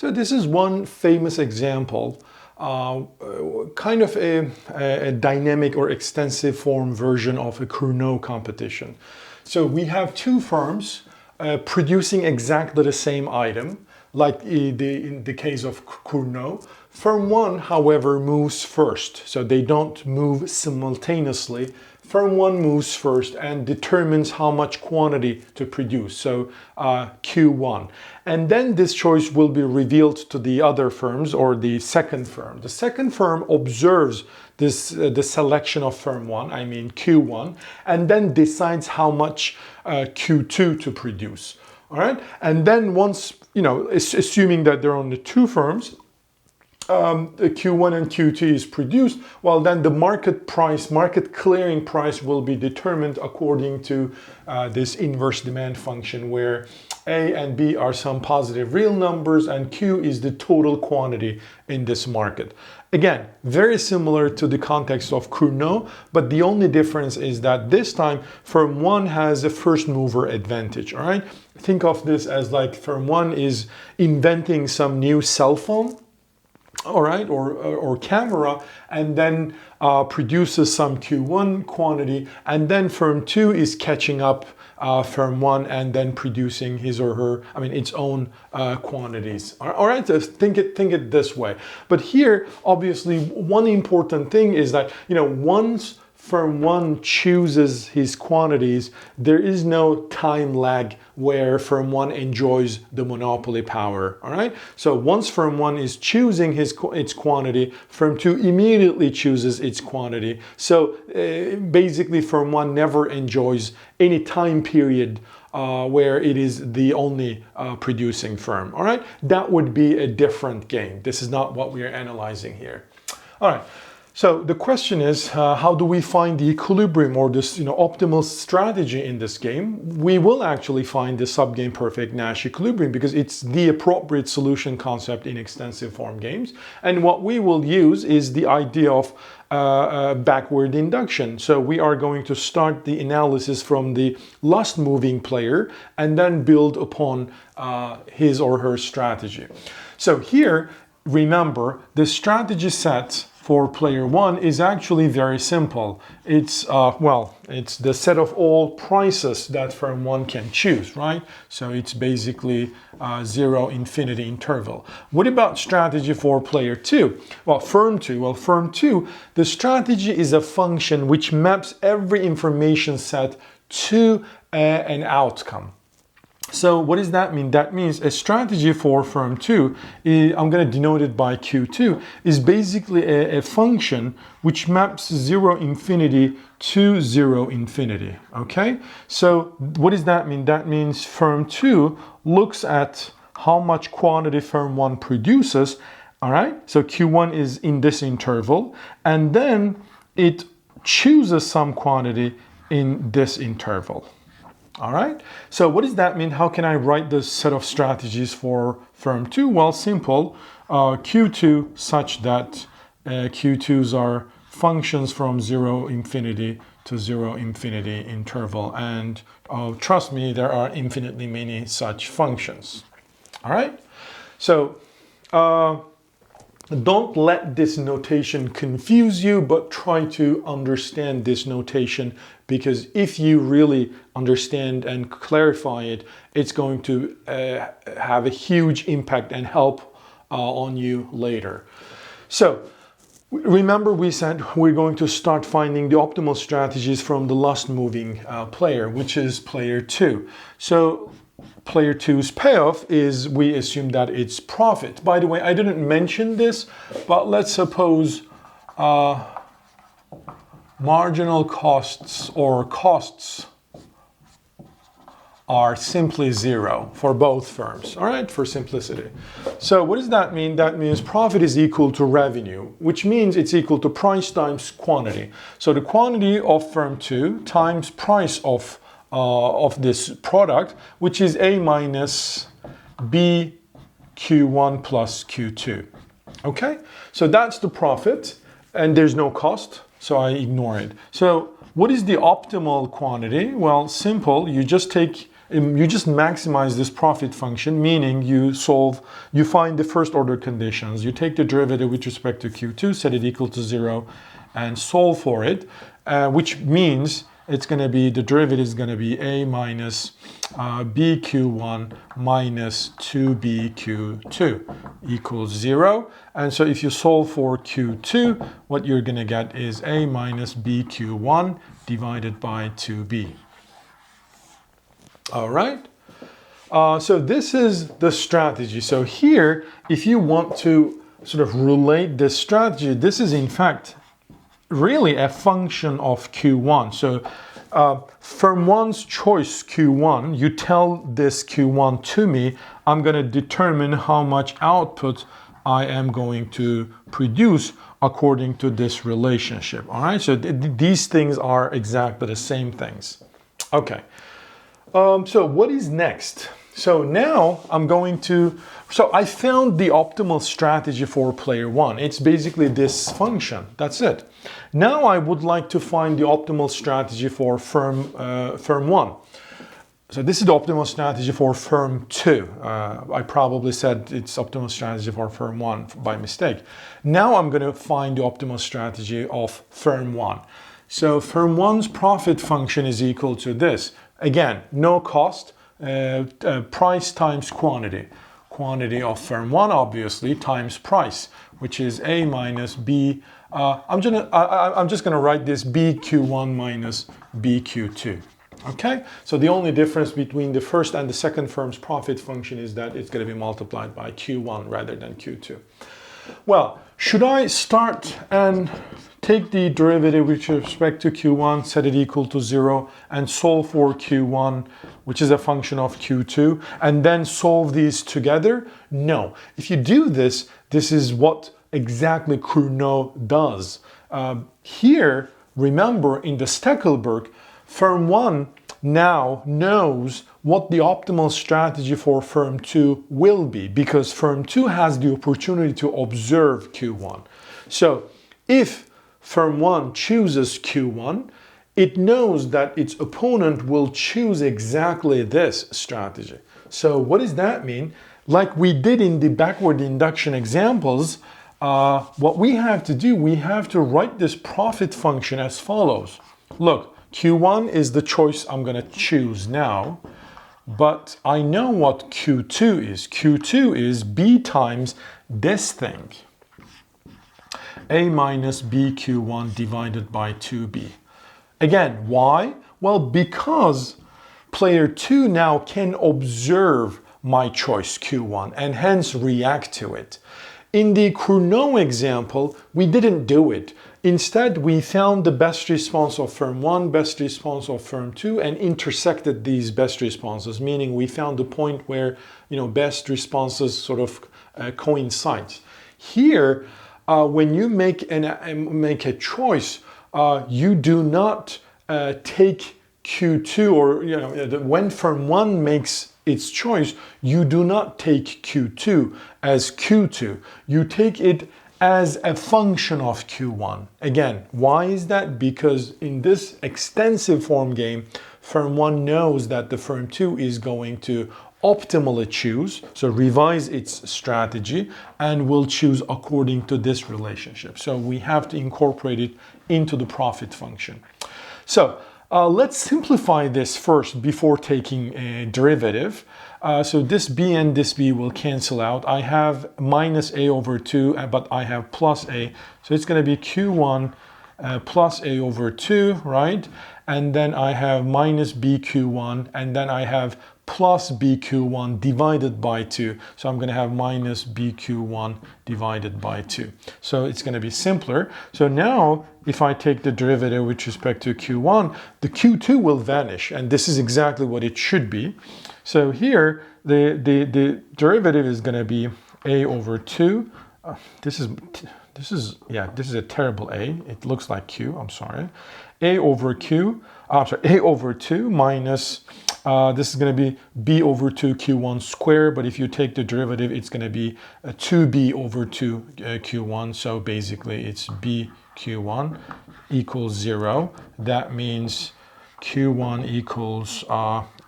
So this is one famous example, kind of a dynamic or extensive form version of a Cournot competition. So we have two firms producing exactly the same item, like in the case of Cournot. Firm 1, however, moves first, so they don't move simultaneously. Firm 1 moves first and determines how much quantity to produce, so Q1. And then this choice will be revealed to the other firms or the second firm. The second firm observes this, the selection of firm 1, I mean Q1, and then decides how much Q2 to produce. All right, and then once, assuming that there are only two firms, the Q1 and Q2 is produced, well then the market clearing price will be determined according to this inverse demand function, where A and B are some positive real numbers and Q is the total quantity in this market. Again, very similar to the context of Cournot, but the only difference is that this time firm 1 has a first mover advantage. All right, think of this as like firm 1 is inventing some new cell phone, all right, or camera, and then produces some Q1 quantity, and then firm 2 is catching up firm 1 and then producing his or her, its own quantities. All right, so think it this way. But here, obviously, one important thing is that, once firm 1 chooses his quantities, there is no time lag where firm 1 enjoys the monopoly power. All right, so once firm 1 is choosing its quantity, firm 2 immediately chooses its quantity. So basically firm 1 never enjoys any time period where it is the only producing firm. All right, that would be a different game. This is not what we are analyzing here. All right. So the question is, how do we find the equilibrium or this optimal strategy in this game? We will actually find the subgame perfect Nash equilibrium because it's the appropriate solution concept in extensive form games. And what we will use is the idea of backward induction. So we are going to start the analysis from the last moving player and then build upon his or her strategy. So here, remember, the strategy set for player 1 is actually very simple. It's it's the set of all prices that firm 1 can choose, right? So it's basically 0 infinity interval. What about strategy for player 2? Well, firm 2, the strategy is a function which maps every information set to an outcome. So what does that mean? That means a strategy for firm 2, I'm going to denote it by Q2, is basically a function which maps 0 infinity to 0 infinity, okay? So what does that mean? That means firm 2 looks at how much quantity firm 1 produces, all right? So Q1 is in this interval, and then it chooses some quantity in this interval. All right, so what does that mean? How can I write this set of strategies for firm 2? Well, simple, Q2 such that Q2s are functions from 0 infinity to 0 infinity interval. And trust me, there are infinitely many such functions. All right, so don't let this notation confuse you, but try to understand this notation, because if you really understand and clarify it, it's going to have a huge impact and help on you later. So remember, we said we're going to start finding the optimal strategies from the last moving player, which is player 2. So player 2's payoff is, we assume that it's profit. By the way, I didn't mention this, but let's suppose marginal costs or costs are simply 0 for both firms, all right, for simplicity. So what does that mean? That means profit is equal to revenue, which means it's equal to price times quantity. So the quantity of firm 2 times price of this product, which is A minus B Q1 plus Q2. Okay, so that's the profit, and there's no cost, so I ignore it. So what is the optimal quantity? Well, simple, you just take You just maximize this profit function, meaning you find the first order conditions, you take the derivative with respect to Q2, set it equal to 0, and solve for it, which means it's going to be, the derivative is going to be a minus bq1 minus 2bq2 equals 0. And so if you solve for q2, what you're going to get is a minus bq1 divided by 2b. All right. So this is the strategy. So here, if you want to sort of relate this strategy, this is in fact really a function of Q1. So from one's choice Q1, you tell this Q1 to me, I'm going to determine how much output I am going to produce according to this relationship. All right, so these things are exactly the same things. Okay, so what is next? So now I found the optimal strategy for player 1. It's basically this function. That's it. Now I would like to find the optimal strategy for firm 1. So this is the optimal strategy for firm 2. I probably said it's optimal strategy for firm 1 by mistake. Now I'm going to find the optimal strategy of firm 1. So firm 1's profit function is equal to this. Again, no cost. Price times quantity. Quantity of firm 1 obviously times price, which is a minus b. I'm just going to write this bq1 minus bq2. Okay, so the only difference between the first and the second firm's profit function is that it's going to be multiplied by q1 rather than q2. Well, should I start and take the derivative with respect to q1, set it equal to 0, and solve for q1, which is a function of q2, and then solve these together? No. If you do this, this is what exactly Cournot does. Here, remember, in the Stackelberg, firm 1 now knows what the optimal strategy for firm 2 will be, because firm 2 has the opportunity to observe q1. So if firm 1 chooses q1, it knows that its opponent will choose exactly this strategy. So what does that mean? Like we did in the backward induction examples, what we have to do, we have to write this profit function as follows. Look, q1 is the choice I'm going to choose now, but I know what q2 is. q2 is b times this thing, a minus bq1 divided by 2b. Again, why? Well, because player 2 now can observe my choice q1 and hence react to it. In the Cournot example, we didn't do it. Instead, we found the best response of firm 1, best response of firm 2, and intersected these best responses, meaning we found the point where, best responses sort of coincide. Here, when you make a choice, you do not take Q2, or when firm 1 makes its choice, you do not take Q2 as Q2. You take it as a function of Q1. Again, why is that? Because in this extensive form game, firm 1 knows that the firm 2 is going to optimally choose, so revise its strategy, and will choose according to this relationship. So we have to incorporate it into the profit function. So let's simplify this first before taking a derivative. So this b and this b will cancel out. I have minus a over 2, but I have plus a. So it's going to be q1 plus a over 2, right? And then I have minus bq1, and then I have plus bq1 divided by 2. So I'm going to have minus bq1 divided by 2. So it's going to be simpler. So now if I take the derivative with respect to q1, the q2 will vanish, and this is exactly what it should be. So here the derivative is going to be a over 2. This is a terrible a. It looks like q. I'm sorry. A over 2 minus, this is going to be b over 2 q1 squared, but if you take the derivative, it's going to be 2b over 2 q1. So basically it's b q1 equals 0. That means q1 equals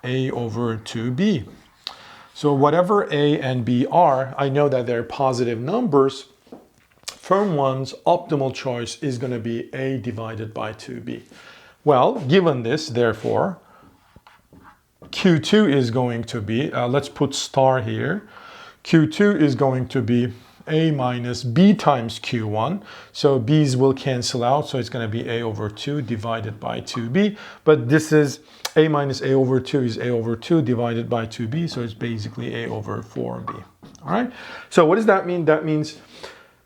A over 2B. So whatever A and B are, I know that they're positive numbers. Firm 1's optimal choice is going to be A divided by 2B. Well, given this, therefore, Q2 is going to be, let's put star here, Q2 is going to be A minus B times Q1. So B's will cancel out, so it's going to be A over 2 divided by 2B. But this is A minus A over 2 is A over 2 divided by 2B, so it's basically A over 4B. All right, so what does that mean? That means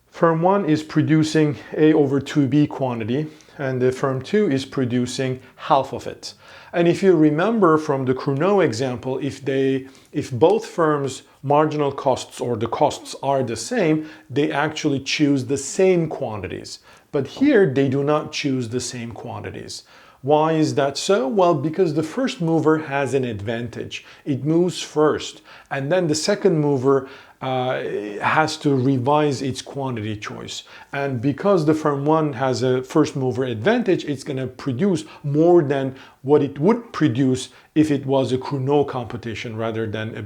firm 1 is producing A over 2B quantity, and the firm 2 is producing half of it. And if you remember from the Cournot example, if both firms' marginal costs or the costs are the same, they actually choose the same quantities. But here they do not choose the same quantities. Why is that so? Well, because the first mover has an advantage. It moves first, and then the second mover has to revise its quantity choice. And because the firm 1 has a first mover advantage, it's going to produce more than what it would produce if it was a Cournot competition rather than a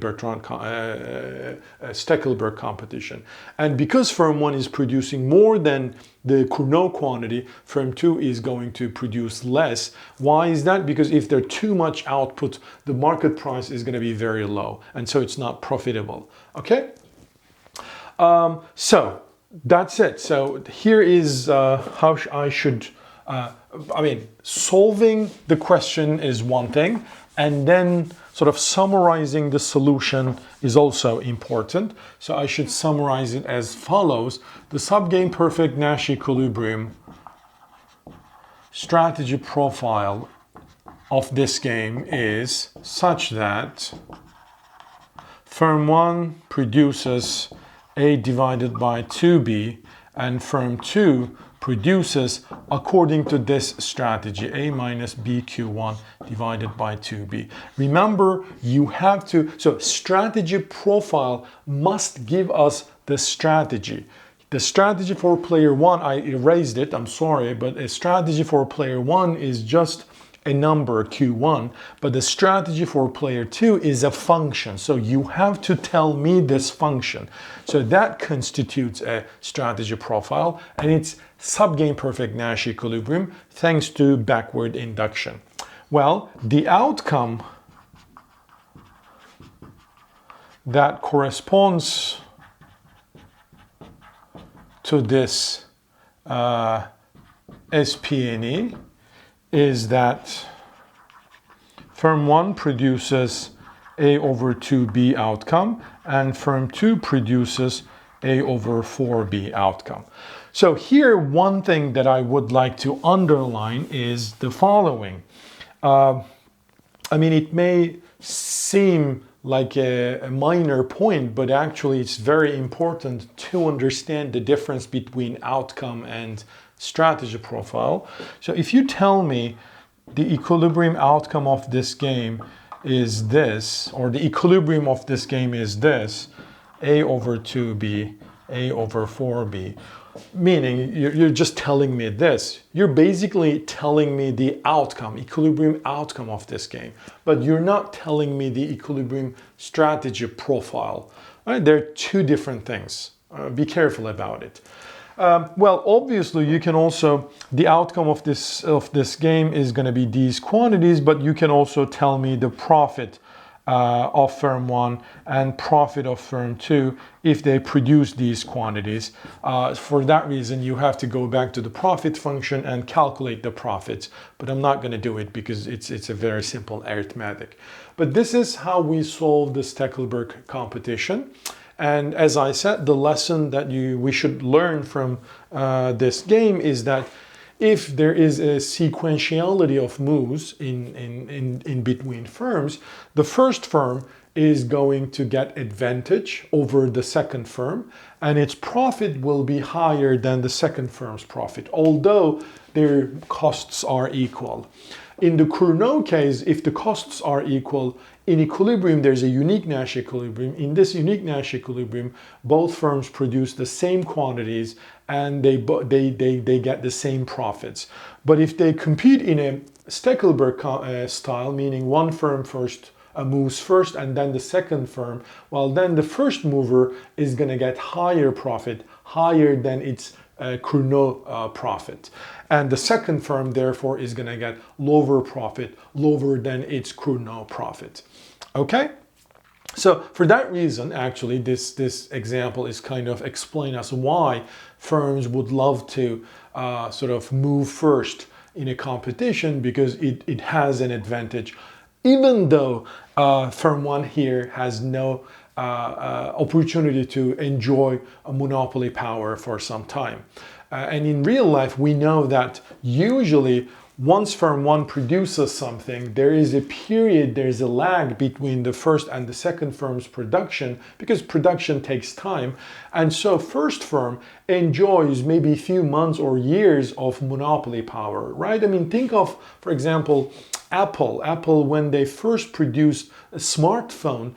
Stackelberg competition. And because firm 1 is producing more than the Cournot quantity, firm 2 is going to produce less. Why is that? Because if there's too much output, the market price is going to be very low, and so it's not profitable. Okay? So that's it. So here is how I should, solving the question is one thing, and then sort of summarizing the solution is also important. So I should summarize it as follows. The subgame perfect Nash equilibrium strategy profile of this game is such that firm 1 produces A divided by 2B, and firm 2 produces, according to this strategy, A minus BQ1 divided by 2B. Remember, you have to, so strategy profile must give us the strategy. The strategy for player 1, I erased it, I'm sorry, but a strategy for player 1 is just a number, Q1, but the strategy for player 2 is a function. So you have to tell me this function. So that constitutes a strategy profile, and it's subgame perfect Nash equilibrium thanks to backward induction. Well, the outcome that corresponds to this SPNE is that firm 1 produces A over 2B outcome, and firm 2 produces A over 4B outcome. So here, one thing that I would like to underline is the following. It may seem like a minor point, but actually it's very important to understand the difference between outcome and strategy profile. So if you tell me the equilibrium outcome of this game is this, or the equilibrium of this game is this, A over 2B, A over 4B, meaning you're just telling me this. You're basically telling me the outcome, equilibrium outcome of this game, but you're not telling me the equilibrium strategy profile. Right? They're two different things. Be careful about it. Well, obviously, you can also, the outcome of this game is going to be these quantities, but you can also tell me the profit of firm 1 and profit of firm 2 if they produce these quantities. For that reason, you have to go back to the profit function and calculate the profits, but I'm not going to do it because it's a very simple arithmetic. But this is how we solve the Stackelberg competition. And as I said, the lesson that we should learn from this game is that if there is a sequentiality of moves in between firms, the first firm is going to get advantage over the second firm, and its profit will be higher than the second firm's profit, although their costs are equal. In the Cournot case, if the costs are equal, in equilibrium, there's a unique Nash equilibrium. In this unique Nash equilibrium, both firms produce the same quantities and they get the same profits. But if they compete in a Stackelberg style, meaning one firm first moves first and then the second firm, well, then the first mover is going to get higher profit, higher than its chrono profit. And the second firm, therefore, is going to get lower profit, lower than its chrono profit. Okay? So for that reason, actually, this example is kind of explain us why firms would love to sort of move first in a competition, because it has an advantage, even though firm one here has no opportunity to enjoy a monopoly power for some time. And in real life, we know that usually once firm one produces something, there is a period, there's a lag between the first and the second firm's production, because production takes time. And so first firm enjoys maybe a few months or years of monopoly power, right? I mean, think of, for example, Apple. Apple, when they first produced a smartphone,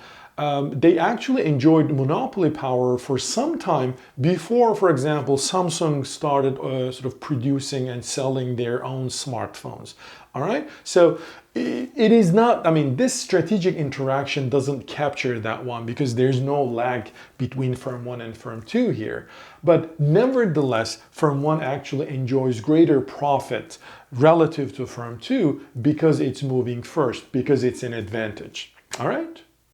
they actually enjoyed monopoly power for some time before, for example, Samsung started sort of producing and selling their own smartphones. All right, so it is not, I mean, this strategic interaction doesn't capture that one because there's no lag between firm one and firm two here. But nevertheless, firm one actually enjoys greater profit relative to firm two because it's moving first, because it's an advantage. All right.